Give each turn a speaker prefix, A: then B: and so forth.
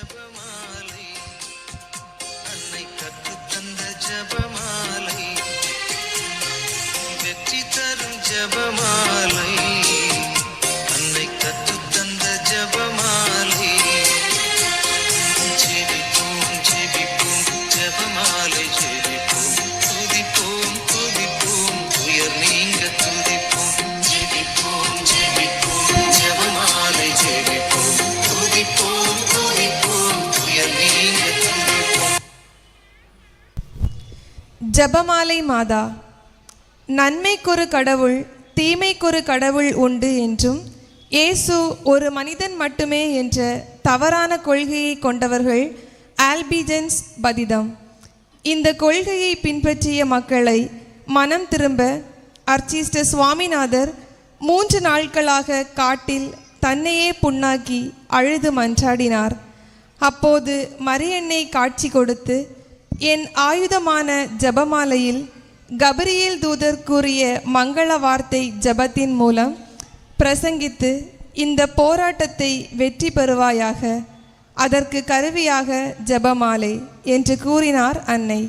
A: ஜெபமாலை, அன்னை கற்றுத்தந்த ஜெபமாலை, வெற்றி தரும் ஜெபமாலை, அன்னை கற்றுத்தந்த ஜெபமாலை. ஜெபிப்போம் ஜெபிப்போம் ஜெபமாலை ஜெபிப்போம், துதிப்போம் துதிப்போம் உயர் நீங்க துதிப்போம். ஜெபிப்போம் ஜெபிப்போம் ஜெபமாலை ஜெபிப்போம், துதிப்போம் துதிப்போம் உயர் நீங்க துதிப்போம்.
B: ஜெபமாலை மாதா, நன்மைக்கொரு கடவுள் தீமைக்கொரு கடவுள் உண்டு என்றும் இயேசு ஒரு மனிதன் மட்டுமே என்ற தவறான கொள்கையை கொண்டவர்கள் ஆல்பிஜன்ஸ் பதிதம். இந்த கொள்கையை பின்பற்றிய மக்களை மனம் திரும்ப அர்ச்சிஸ்டர் சுவாமிநாதர் 3 நாட்களாக காட்டில் தன்னையே புண்ணாக்கி அழுது மன்றாடினார். அப்போது மரியன்னை காட்சி கொடுத்து, என் ஆயுதமான ஜெபமாலையில் கபிரியேல் தூதர் கூறிய மங்கள வார்த்தை ஜெபத்தின் மூலம் பிரசங்கித்து இந்த போராட்டத்தை வெற்றி பெறுவாயாக, அதற்கு கருவியாக ஜெபமாலை என்று கூறினார் அன்னை.